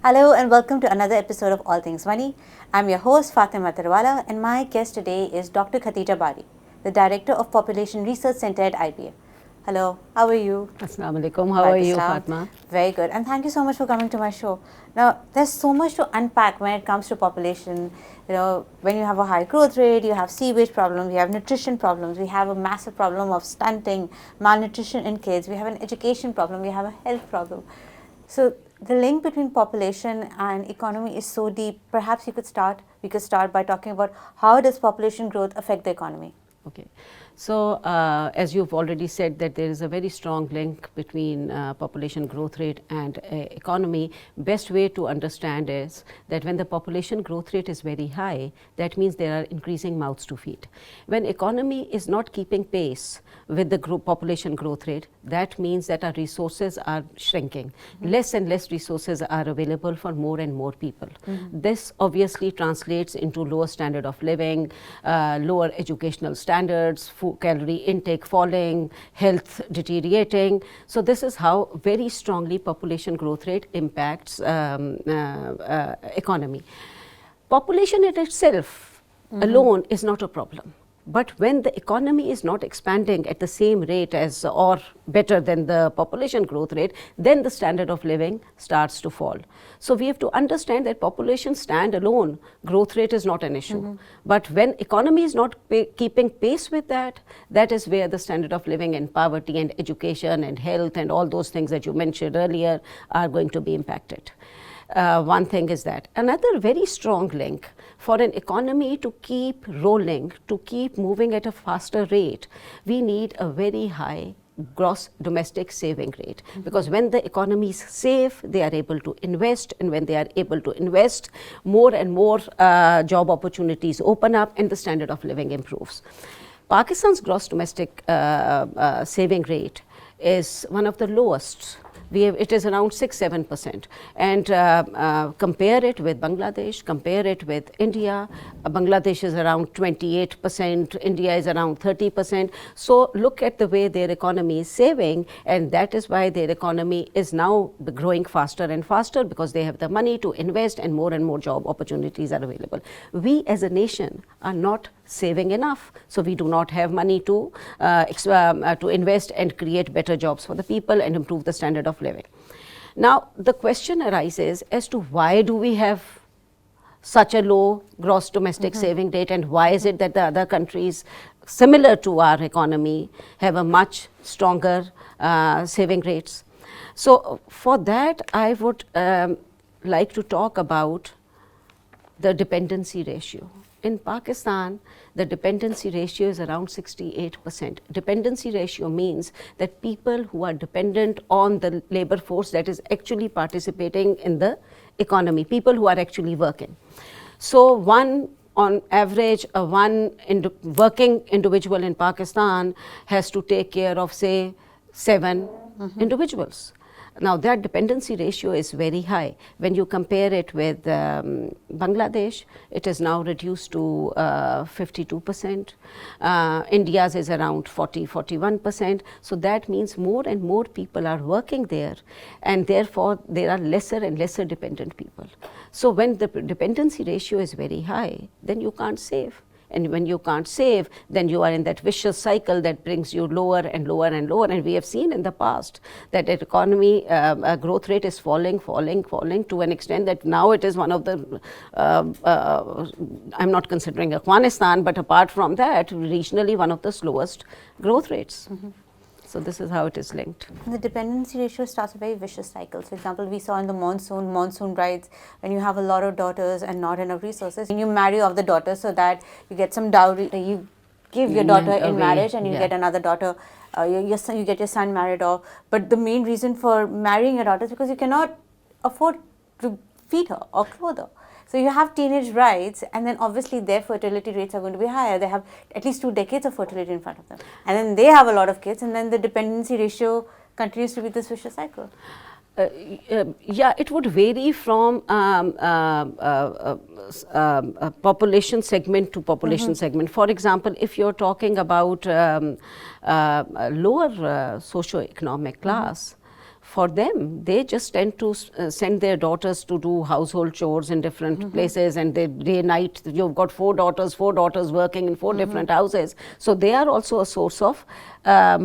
Hello and welcome to another episode of All Things Money. I'm your host Fatima Attarwala and my guest today is Dr. Khadija Bari, the Director of Population Research Center at IBM. Hello, how are you? Assalamu alaikum. How are you, Fatma? Very good, and thank you so much for coming to my show. Now, there's so much to unpack when it comes to population. You know, when you have a high growth rate, you have sewage problems, you have nutrition problems, we have a massive problem of stunting, malnutrition in kids, we have an education problem, we have a health problem. So, the link between population and economy is so deep. Perhaps we could start by talking about how does population growth affect the economy? Okay. So, as you've already said that there is a very strong link between population growth rate and economy. Best way to understand is that when the population growth rate is very high, that means there are increasing mouths to feed. When economy is not keeping pace with the population growth rate, that means that our resources are shrinking. Less and less resources are available for more and more people. This obviously translates into lower standard of living, lower educational standards, food calorie intake falling, health deteriorating. So this is how very strongly population growth rate impacts economy. Population in itself alone is not a problem. But when the economy is not expanding at the same rate as or better than the population growth rate, then the standard of living starts to fall. So we have to understand that population standalone growth rate is not an issue. But when economy is not keeping pace with that, that is where the standard of living and poverty and education and health and all those things that you mentioned earlier are going to be impacted. One thing is that. Another very strong link for an economy to keep rolling, to keep moving at a faster rate, we need a very high gross domestic saving rate. Because when the economy is safe, they are able to invest, and when they are able to invest, more and more job opportunities open up and the standard of living improves. Pakistan's gross domestic saving rate is one of the lowest. It is around 6-7%, and compare it with Bangladesh, compare it with India. Bangladesh is around 28%, India is around 30%. So look at the way their economy is saving, and that is why their economy is now growing faster and faster, because they have the money to invest and more job opportunities are available. We as a nation are not saving enough, so we do not have money to invest and create better jobs for the people and improve the standard of living. Now the question arises as to why do we have such a low gross domestic saving rate, and why is it that the other countries similar to our economy have a much stronger saving rates. So for that I would like to talk about the dependency ratio. In Pakistan, the dependency ratio is around 68%. Dependency ratio means that people who are dependent on the labor force that is actually participating in the economy, people who are actually working. So on average, one working individual in Pakistan has to take care of, say, 7 individuals. Now that dependency ratio is very high. When you compare it with Bangladesh, it is now reduced to 52%. India's is around 40-41%. So that means more and more people are working there, and therefore there are lesser and lesser dependent people. So when the dependency ratio is very high, then you can't save. And when you can't save, then you are in that vicious cycle that brings you lower and lower and lower. And we have seen in the past that the economy growth rate is falling to an extent that now it is one of the, I'm not considering Afghanistan, but apart from that, regionally one of the slowest growth rates. So this is how it is linked. The dependency ratio starts a very vicious cycle. For example, we saw in the monsoon brides, when you have a lot of daughters and not enough resources, you marry off the daughter so that you get some dowry. You give your daughter in marriage, and you get another daughter. You get your son married off. But the main reason for marrying your daughter is because you cannot afford to feed her or clothe her. So you have teenage brides, and then obviously their fertility rates are going to be higher. They have at least 2 decades of fertility in front of them. And then they have a lot of kids, and then the dependency ratio continues to be this vicious cycle. Yeah, it would vary from population segment to population segment. For example, if you're talking about lower socio-economic class, for them, they just tend to send their daughters to do household chores in different places, and they day night, you've got four daughters working in four different houses. So they are also a source of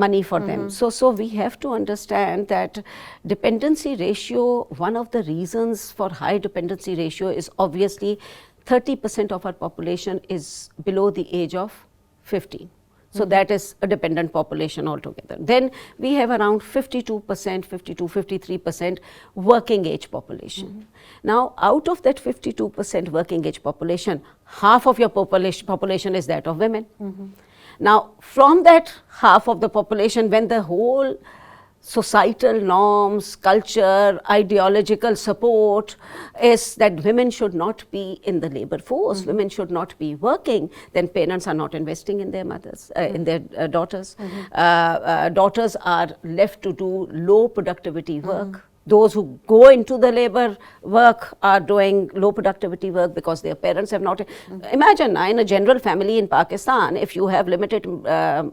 money for them. So we have to understand that dependency ratio, one of the reasons for high dependency ratio is obviously 30% of our population is below the age of 15. So that is a dependent population altogether. Then we have around 52%, 53% working age population. Now, out of that 52% working age population, half of your population is that of women. Now, from that half of the population, when the whole societal norms, culture, ideological support is that women should not be in the labor force, women should not be working, then parents are not investing in their mothers, in their daughters. Daughters are left to do low productivity work. Those who go into the labor work are doing low productivity work because their parents have not. Imagine in a general family in Pakistan, if you have limited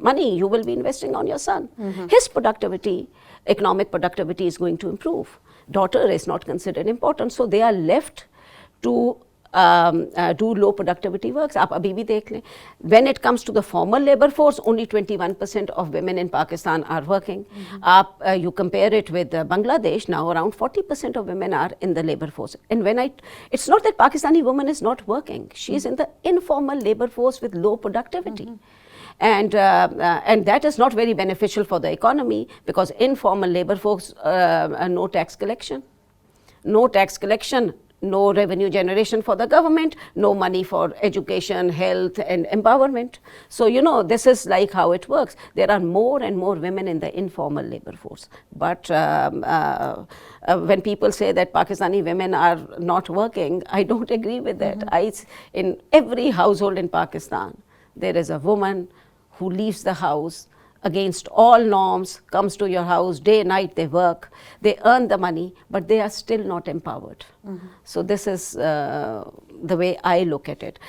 money, you will be investing on your son. His productivity, economic productivity is going to improve. Daughter is not considered important, so they are left to do low productivity works. आप अभी भी देख लें, when it comes to the formal labor force, only 21% of women in Pakistan are working. You compare it with Bangladesh, now around 40% of women are in the labor force. And it's not that Pakistani woman is not working, she is in the informal labor force with low productivity. And that is not very beneficial for the economy, because informal labor force, no tax collection, no revenue generation for the government, no money for education, health and empowerment. So, this is like how it works. There are more and more women in the informal labor force. But when people say that Pakistani women are not working, I don't agree with that. In every household in Pakistan, there is a woman who leaves the house against all norms, comes to your house, day, night they work, they earn the money, but they are still not empowered. So this is the way I look at it.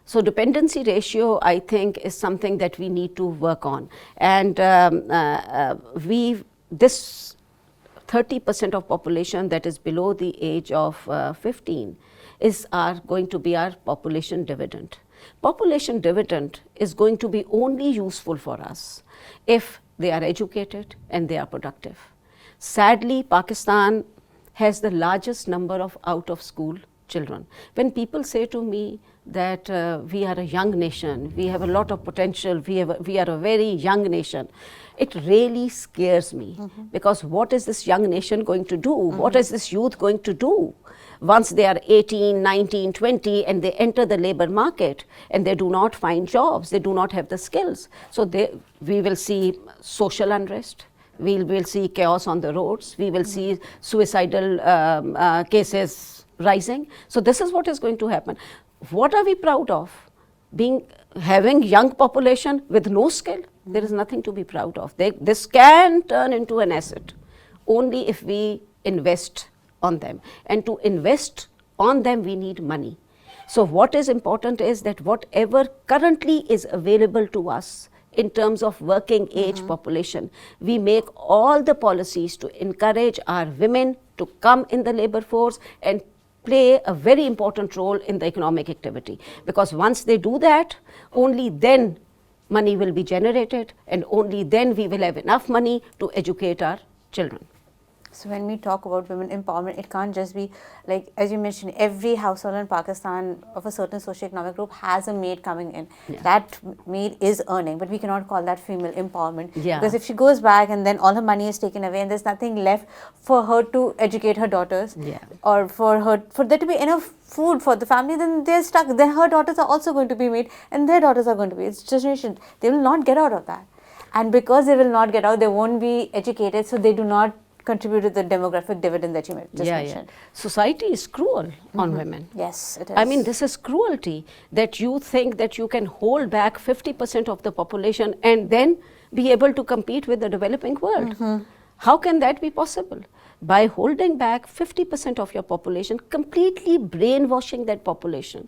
So dependency ratio, I think, is something that we need to work on. And this 30% of population that is below the age of 15 are going to be our population dividend. Population dividend is going to be only useful for us if they are educated and they are productive. Sadly, Pakistan has the largest number of out-of-school children. When people say to me that we are a young nation, we have a lot of potential, we are a very young nation, it really scares me. Because what is this young nation going to do? What is this youth going to do once they are 18, 19, 20 and they enter the labor market and they do not find jobs, they do not have the skills? So we will see social unrest, we will see chaos on the roads, we will see suicidal cases rising. So this is what is going to happen. What are we proud of? Having young population with no skill? There is nothing to be proud of. This can turn into an asset only if we invest on them. And to invest on them, we need money. So what is important is that whatever currently is available to us in terms of working age population, we make all the policies to encourage our women to come in the labor force and play a very important role in the economic activity. Because once they do that, only then money will be generated, and only then we will have enough money to educate our children. So when we talk about women empowerment, it can't just be like, as you mentioned, every household in Pakistan of a certain socioeconomic group has a maid coming in. Yeah. That maid is earning, but we cannot call that female empowerment. Yeah. Because if she goes back and then all her money is taken away and there's nothing left for her to educate her daughters, or for there to be enough food for the family, then they're stuck. Then her daughters are also going to be made and their daughters are going to be. It's generation. They will not get out of that. And because they will not get out, they won't be educated, so they do not contribute to the demographic dividend that you just mentioned. Society is cruel on women. Yes, it is. I mean, this is cruelty, that you think that you can hold back 50% of the population and then be able to compete with the developing world. How can that be possible? By holding back 50% of your population, completely brainwashing that population,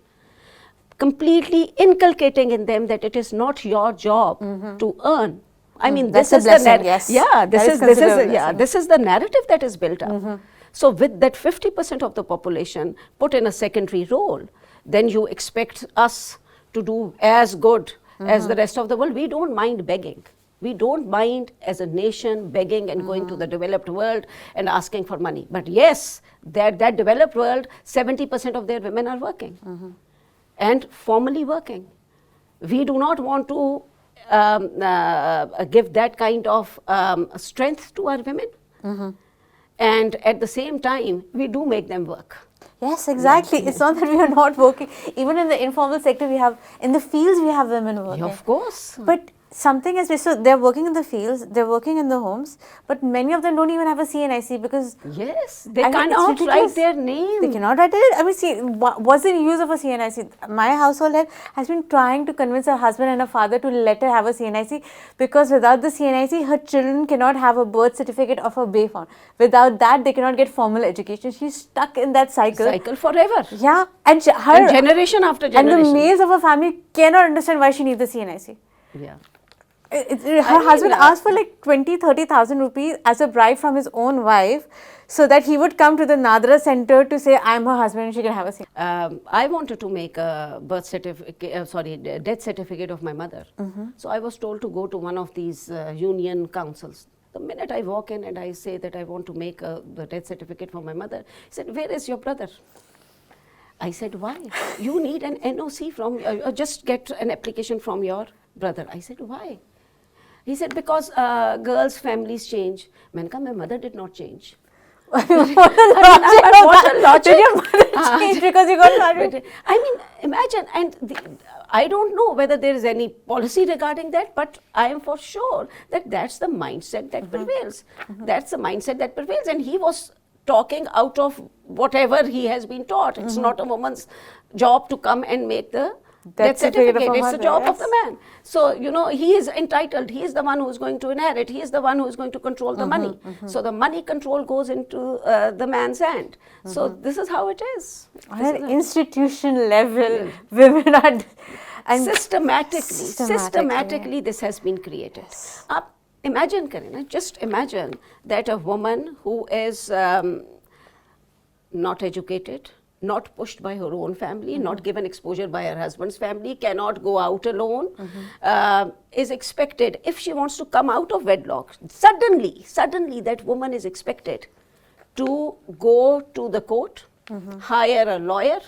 completely inculcating in them that it is not your job to earn. I mean, That's this a is blessing, yes. yeah, That is considered a blessing. this is the narrative that is built up. So with that 50% of the population put in a secondary role, then you expect us to do as good as the rest of the world. We don't mind begging. We don't mind as a nation begging and going to the developed world and asking for money. But yes, that developed world, 70% of their women are working and formally working. We do not want to give that kind of strength to our women. And at the same time, we do make them work. Yes, exactly. It's not that we are not working. Even in the informal sector, in the fields, we have women working. Yeah, of course. But something is, so they're working in the fields, they're working in the homes, but many of them don't even have a CNIC because... Yes, they cannot write their name. They cannot write it. I mean, see, what's the use of a CNIC? My household head has been trying to convince her husband and her father to let her have a CNIC because without the CNIC, her children cannot have a birth certificate of a bay found. Without that, they cannot get formal education. She's stuck in that cycle. Cycle forever. Yeah. And and generation after generation. And the males of her family cannot understand why she needs the CNIC. Yeah. Her husband asked for like 20,000-30,000 rupees as a bribe from his own wife so that he would come to the Nadra center to say, I'm her husband and she can have a CNIC. I wanted to make a birth certificate, death certificate of my mother. So I was told to go to one of these union councils. The minute I walk in and I say that I want to make the death certificate for my mother, he said, where is your brother? I said, why? You need an NOC from, just get an application from your brother. I said, why? He said, because girls' families change. My mother did not change. What a logic. Did your mother change because you got married? I mean, imagine, and I don't know whether there is any policy regarding that, but I am for sure that that's the mindset that prevails. That's the mindset that prevails. And he was talking out of whatever he has been taught. It's not a woman's job to come and make the death certificate. It's the job of the man. So, you know, he is entitled. He is the one who is going to inherit. He is the one who is going to control the money. So the money control goes into the man's hand. So this is how it is. On an institution level, women are... And systematically this has been created. Yes. Imagine, Karina, just imagine that a woman who is not educated, not pushed by her own family, not given exposure by her husband's family, cannot go out alone, is expected, if she wants to come out of wedlock, suddenly that woman is expected to go to the court, hire a lawyer,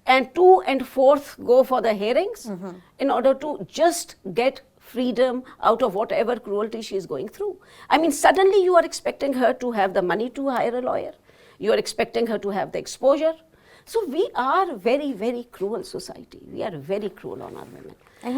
and 2 and 4th go for the hearings in order to just get freedom out of whatever cruelty she is going through. I mean, suddenly you are expecting her to have the money to hire a lawyer. You are expecting her to have the exposure. So we are a very, very cruel society. We are very cruel on our women. And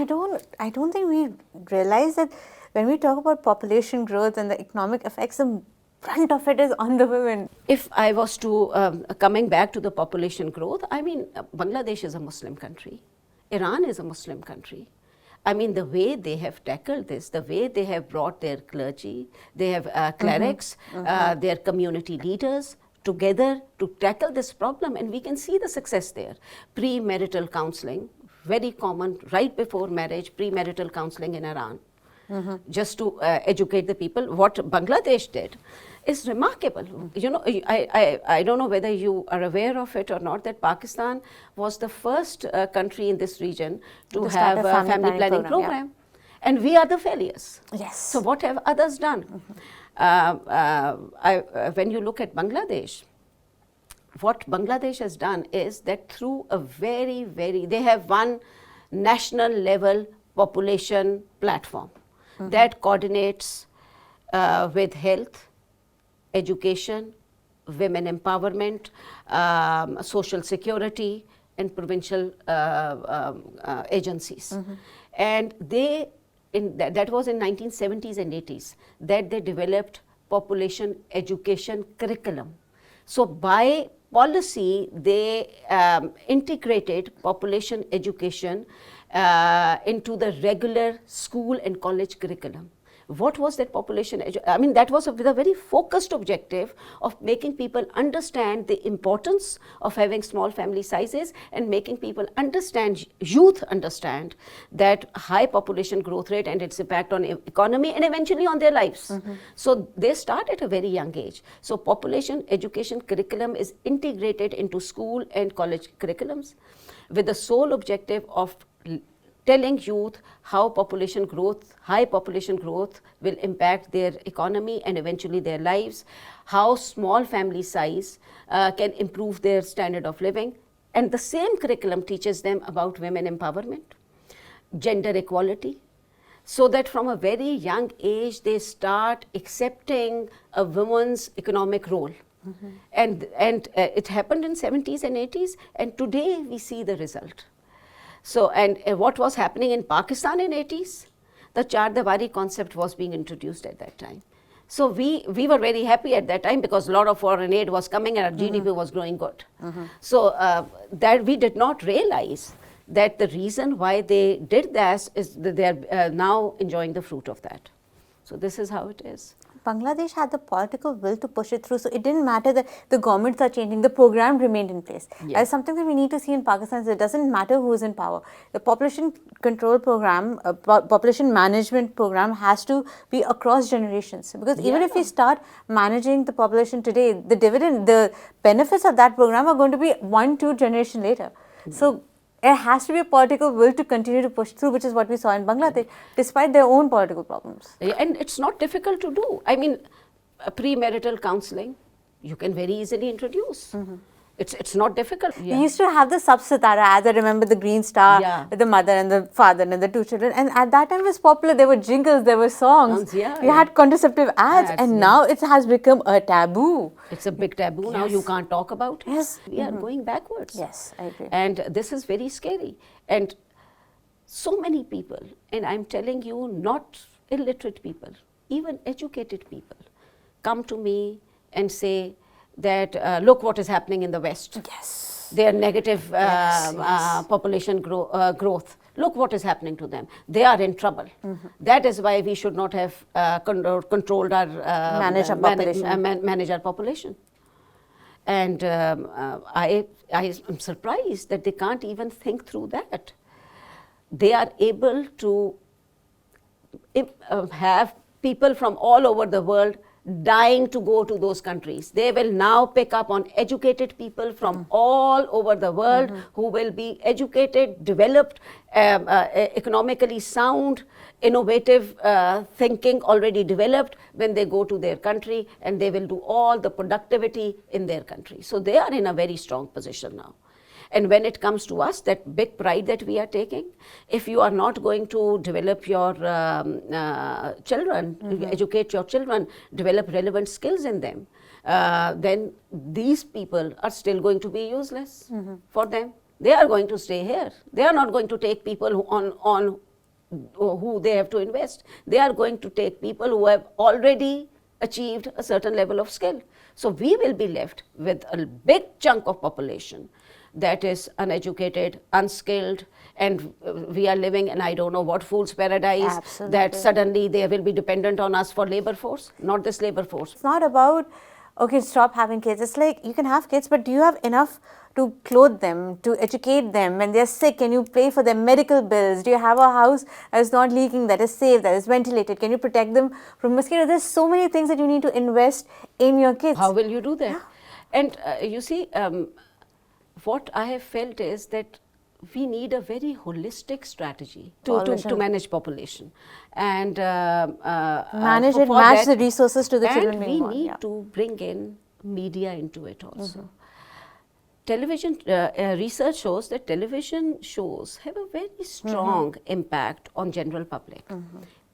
I don't think we realize that when we talk about population growth and the economic effects, the brunt of it is on the women. If I was to, coming back to the population growth, I mean, Bangladesh is a Muslim country. Iran is a Muslim country. I mean, the way they have tackled this, the way they have brought their clergy, they have clerics, their community leaders together to tackle this problem, and we can see the success there. Premarital counseling, very common right before marriage, premarital counseling in Iran, just to educate the people. What Bangladesh did is remarkable. You know, I don't know whether you are aware of it or not, that Pakistan was the first country in this region to have a family planning program. And we are the failures. Yes. So what have others done? When you look at Bangladesh, what Bangladesh has done is that through a they have one national level population platform that coordinates with health, education, women empowerment, social security, and provincial agencies. And they, that was in 1970s and 80s, that they developed population education curriculum. So by policy, they integrated population education into the regular school and college curriculum. What was that population? I mean, that was with a very focused objective of making people understand the importance of having small family sizes and making people understand, youth understand, that high population growth rate and its impact on economy and eventually on their lives. So they start at a very young age. So population education curriculum is integrated into school and college curriculums with the sole objective of telling youth how population growth, high population growth will impact their economy and eventually their lives, how small family size can improve their standard of living. And the same curriculum teaches them about women empowerment, gender equality, so that from a very young age they start accepting a woman's economic role. And it happened in 70s and 80s, and today we see the result. So, and what was happening in Pakistan in 80s? The Char-Diwari concept was being introduced at that time. So we were very happy at that time because a lot of foreign aid was coming and our GDP was growing good. So that we did not realize that the reason why they did that is that they are now enjoying the fruit of that. So this is how it is. Bangladesh had the political will to push it through, so it didn't matter that the governments are changing, the program remained in place. As something that we need to see in Pakistan is it doesn't matter who is in power. The population control program, population management program has to be across generations, because even if we start managing the population today, the dividend, the benefits of that program are going to be 1-2 generations later. So there has to be a political will to continue to push through, which is what we saw in Bangladesh, despite their own political problems. And it's not difficult to do. I mean, premarital counseling, you can very easily introduce. It's not difficult. We used to have the Sab-Sitara ads. I remember the green star with the mother and the father and the 2 children. And at that time it was popular. There were jingles, there were songs. We had contraceptive ads, and now it has become a taboo. It's a big taboo now. You can't talk about it. We are going backwards. Yes, I agree. And this is very scary. And so many people, and I'm telling you, not illiterate people, even educated people, come to me and say that look what is happening in the West. Their negative population growth. Look what is happening to them. They are in trouble. That is why we should not have controlled our manage our population. And I am surprised that they can't even think through that. They are able to have people from all over the world dying to go to those countries. They will now pick up on educated people from all over the world who will be educated, developed, economically sound, innovative thinking already developed when they go to their country, and they will do all the productivity in their country. So they are in a very strong position now. And when it comes to us, that big pride that we are taking, if you are not going to develop your children, educate your children, develop relevant skills in them, then these people are still going to be useless for them. They are going to stay here. They are not going to take people who they have to invest. They are going to take people who have already achieved a certain level of skill. So we will be left with a big chunk of population that is uneducated, unskilled, and we are living in I don't know what fool's paradise, that suddenly they will be dependent on us for labor force, not this labor force. It's not about, okay, stop having kids. It's like, you can have kids, but do you have enough to clothe them, to educate them when they're sick? Can you pay for their medical bills? Do you have a house that is not leaking, that is safe, that is ventilated? Can you protect them from mosquitoes? There's so many things that you need to invest in your kids. How will you do that? And you see, what I have felt is that we need a very holistic strategy to manage population and manage it, match the resources to the children. And we need to bring in media into it also. Television research shows that television shows have a very strong impact on general public.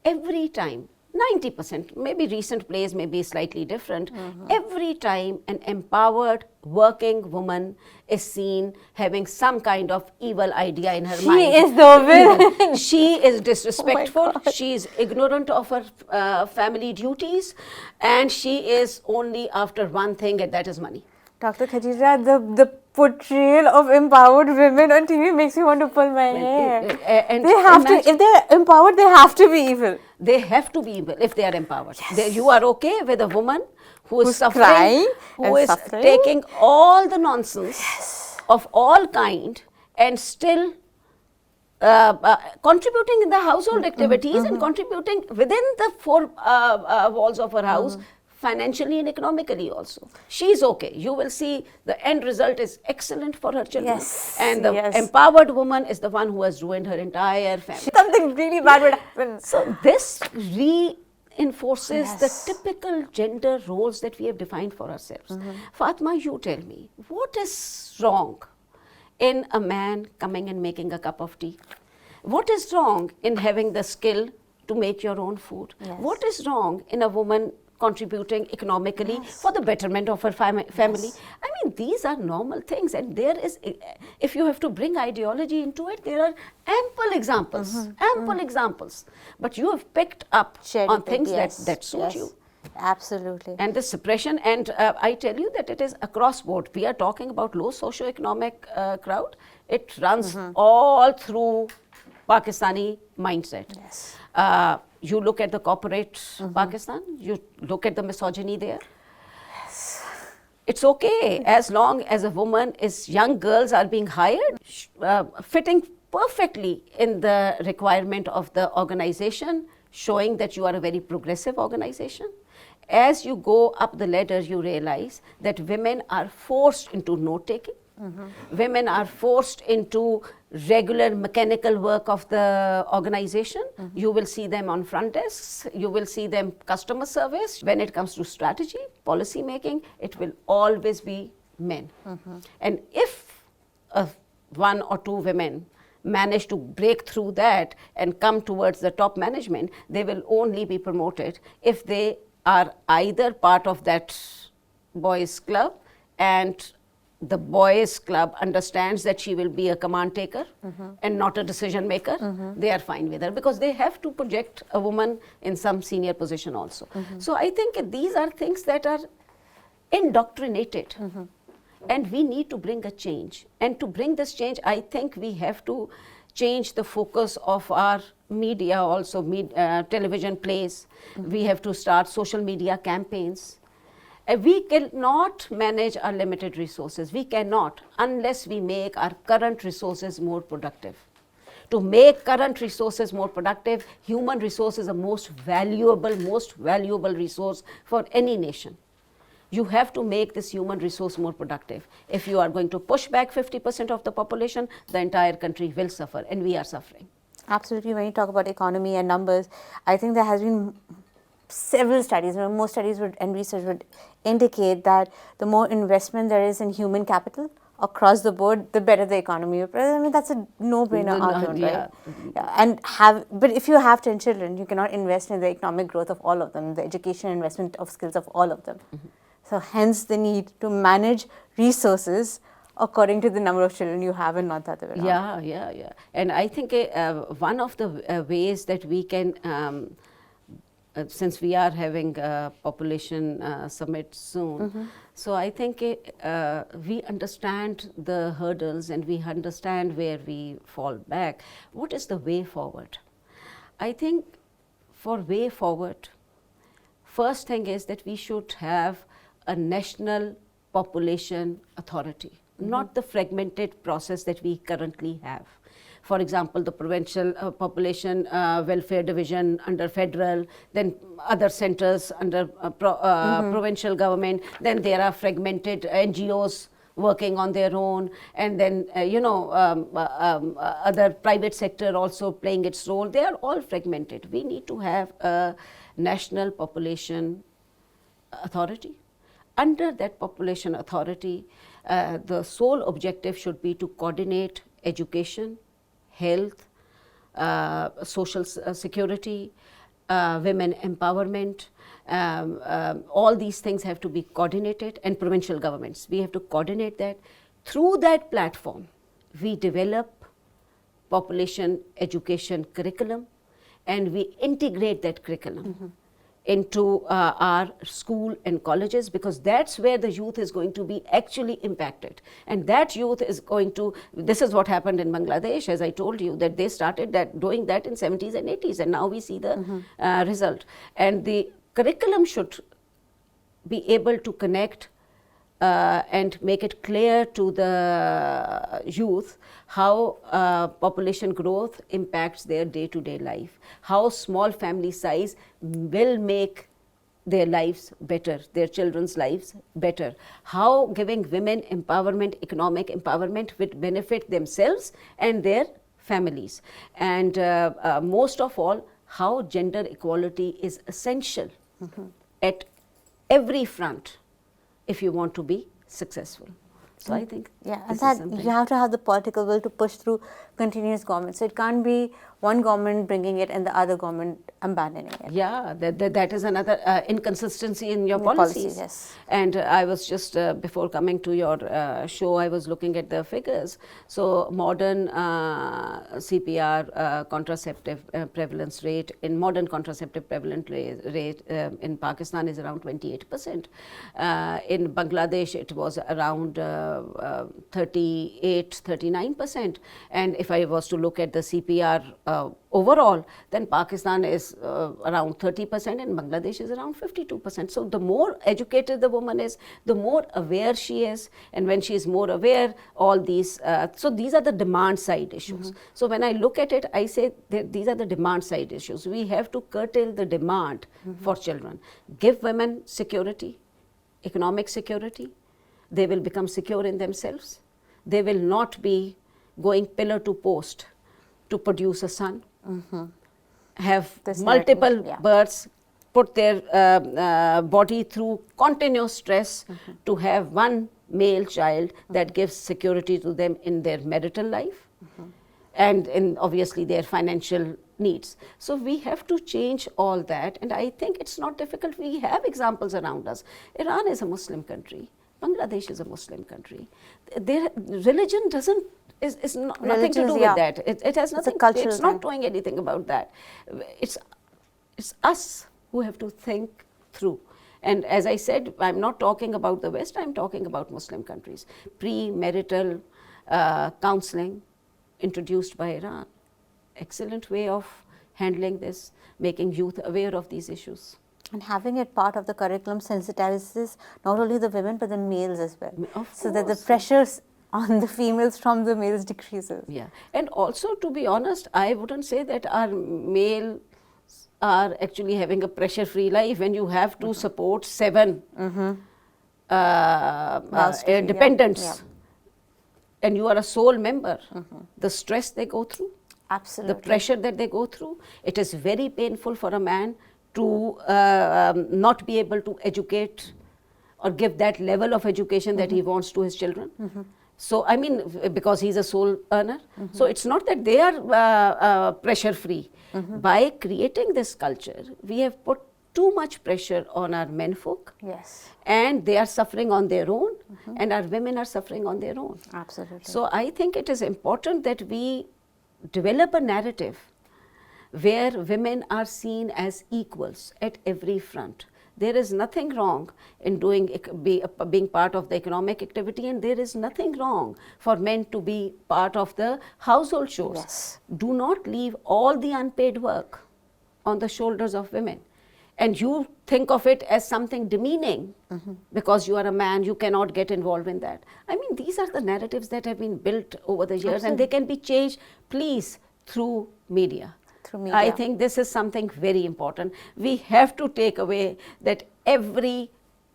Every time, 90%, maybe recent plays may be slightly different, every time an empowered working woman is seen having some kind of evil idea in her mind. She is the villain. She is disrespectful, she is ignorant of her family duties, and she is only after one thing, and that is money. Dr. Khadija, the portrayal of empowered women on TV makes me want to pull my hair. And They have to, if they're empowered, they have to be evil. They have to be evil if they are empowered. You are okay with a woman who's suffering, crying who and is suffering. taking all the nonsense of all kind and still contributing in the household activities and contributing within the four walls of her house, financially and economically also. She's okay. You will see the end result is excellent for her children. Yes, And the yes. empowered woman is the one who has ruined her entire family. Something really bad would happen. So this reinforces Yes. the typical gender roles that we have defined for ourselves. Fatima, you tell me, what is wrong in a man coming and making a cup of tea? What is wrong in having the skill to make your own food? Yes. What is wrong in a woman contributing economically for the betterment of her family? I mean, these are normal things, and there is, if you have to bring ideology into it, there are ample examples, examples. But you have picked up on things that suit you. Absolutely. And the suppression, and I tell you that it is across board. We are talking about low socioeconomic crowd. It runs all through Pakistani mindset. Yes. You look at the corporate Pakistan, you look at the misogyny there. Yes. It's okay as long as a woman is, young girls are being hired, fitting perfectly in the requirement of the organization, showing that you are a very progressive organization. As you go up the ladder, you realize that women are forced into note-taking. Women are forced into regular mechanical work of the organization. You will see them on front desks. You will see them customer service. When it comes to strategy, policy making, it will always be men. And if one or two women manage to break through that and come towards the top management, they will only be promoted if they are either part of that boys' club, and the boys' club understands that she will be a command taker and not a decision maker. They are fine with her, because they have to project a woman in some senior position also. So I think these are things that are indoctrinated. And we need to bring a change. And to bring this change, I think we have to change the focus of our media also, television plays. We have to start social media campaigns. We cannot manage our limited resources. We cannot unless we make our current resources more productive. To make current resources more productive, human resource is the most valuable resource for any nation. You have to make this human resource more productive. If you are going to push back 50% of the population, the entire country will suffer, and we are suffering. Absolutely. When you talk about economy and numbers, I think there has been several studies, most studies and research would indicate that the more investment there is in human capital across the board, the better the economy. I mean, that's a no-brainer argument, right? Yeah. But if you have 10 children, you cannot invest in the economic growth of all of them, the education investment of skills of all of them. So hence the need to manage resources according to the number of children you have, and not the other way around. Yeah. And I think one of the ways that we can, since we are having a population summit soon, so I think we understand the hurdles and we understand where we fall back. What is the way forward? I think for way forward, first thing is that we should have a national population authority, not the fragmented process that we currently have. For example, the provincial population welfare division under federal, then other centers under provincial government, then there are fragmented NGOs working on their own, and then other private sector also playing its role. They are all fragmented. We need to have a national population authority. Under that population authority, the sole objective should be to coordinate education, health, social security, women empowerment. All these things have to be coordinated, and provincial governments. We have to coordinate that. Through that platform, we develop population education curriculum, and we integrate that curriculum into our school and colleges, because that's where the youth is going to be actually impacted. And that youth is going to, this is what happened in Bangladesh, as I told you, that they started doing that in 70s and 80s, and now we see the result. And the curriculum should be able to connect and make it clear to the youth how population growth impacts their day-to-day life, how small family size will make their lives better, their children's lives better, how giving women empowerment, economic empowerment, would benefit themselves and their families. And most of all, how gender equality is essential at every front if you want to be successful. So I think and that you have to have the political will to push through continuous government. So it can't be one government bringing it and the other government abandoning it. Yeah, that is another inconsistency in your policies. Yes. And I was just, before coming to your show, I was looking at the figures. So modern CPR contraceptive prevalence rate, in modern contraceptive prevalence rate in Pakistan is around 28%. In Bangladesh, it was around 38-39%. And if I was to look at the CPR overall, then Pakistan is around 30% and Bangladesh is around 52%. So the more educated the woman is, the more aware she is, and when she is more aware, all these, so these are the demand side issues. So when I look at it, I say that these are the demand side issues. We have to curtail the demand for children, give women security, economic security. They will become secure in themselves. They will not be going pillar to post to produce a son, have multiple births, put their body through continuous stress to have one male child that gives security to them in their marital life and in obviously their financial needs. So we have to change all that, and I think it's not difficult. We have examples around us. Iran is a Muslim country. Bangladesh is a Muslim country. Their religion is nothing to do with that. It has nothing. It's not doing anything about that. It's us who have to think through. And as I said, I'm not talking about the West. I'm talking about Muslim countries. Premarital counseling introduced by Iran. Excellent way of handling this, making youth aware of these issues. And having it part of the curriculum sensitizes not only the women but the males as well. So that the pressures on the females from the males decreases. Yeah, and also, to be honest, I wouldn't say that our males are actually having a pressure-free life when you have to support 7 dependents and you are a sole member. The stress they go through, absolutely, the pressure that they go through, it is very painful for a man to not be able to educate or give that level of education that he wants to his children. So, I mean, because he's a sole earner. So, it's not that they are pressure free. By creating this culture, we have put too much pressure on our men folk. Yes. And they are suffering on their own, and our women are suffering on their own. Absolutely. So, I think it is important that we develop a narrative where women are seen as equals at every front. There is nothing wrong in being part of the economic activity, and there is nothing wrong for men to be part of the household chores. Yes. Do not leave all the unpaid work on the shoulders of women. And you think of it as something demeaning because you are a man, you cannot get involved in that. I mean, these are the narratives that have been built over the years. Absolutely. And they can be changed, please, through media. I think this is something very important. We have to take away that every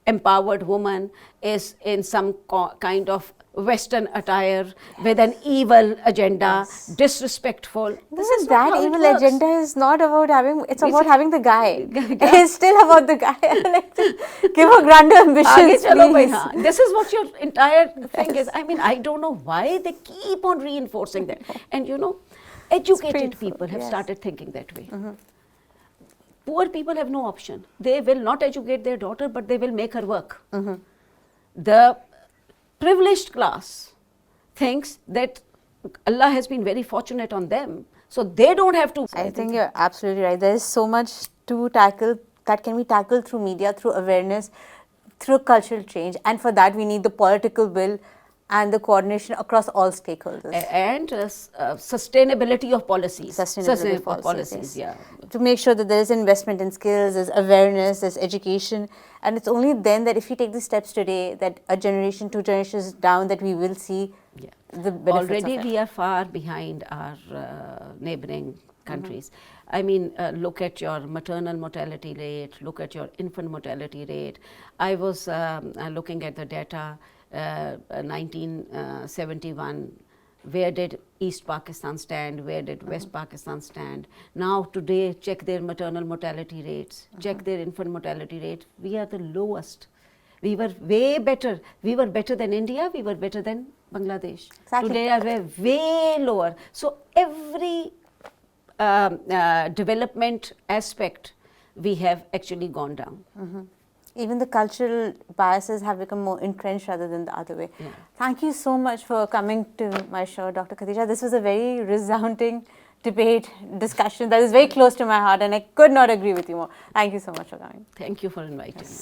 empowered woman is in some kind of Western attire with an evil agenda, disrespectful. This is that evil agenda is not about having, it's about having the guy. It's still about the guy. Like, give her grander ambitions, please. This is what your entire thing is. I mean, I don't know why they keep on reinforcing that. And you know, educated people have started thinking that way. Poor people have no option. They will not educate their daughter, but they will make her work. The privileged class thinks that Allah has been very fortunate on them, so they don't have to. I think you're absolutely right. There is so much to tackle that can be tackled through media, through awareness, through cultural change. And for that, we need the political will and the coordination across all stakeholders. And sustainability of policies. Sustainability of policies, yes. yeah. To make sure that there is investment in skills, there's awareness, there's education. And it's only then that if we take the steps today, that a generation, 2 generations down, that we will see the benefits Already of it. we are far behind our neighboring countries. I mean, look at your maternal mortality rate, look at your infant mortality rate. I was looking at the data, 1971, where did East Pakistan stand, where did West Pakistan stand? Now today, check their maternal mortality rates, check their infant mortality rate. We are the lowest. We were way better. We were better than India, we were better than Bangladesh. Exactly. Today we're way lower. So every development aspect, we have actually gone down. Even the cultural biases have become more entrenched rather than the other way. Yeah. Thank you so much for coming to my show, Dr. Khadija. This was a very resounding debate, discussion that is very close to my heart, and I could not agree with you more. Thank you so much for coming. Thank you for inviting me.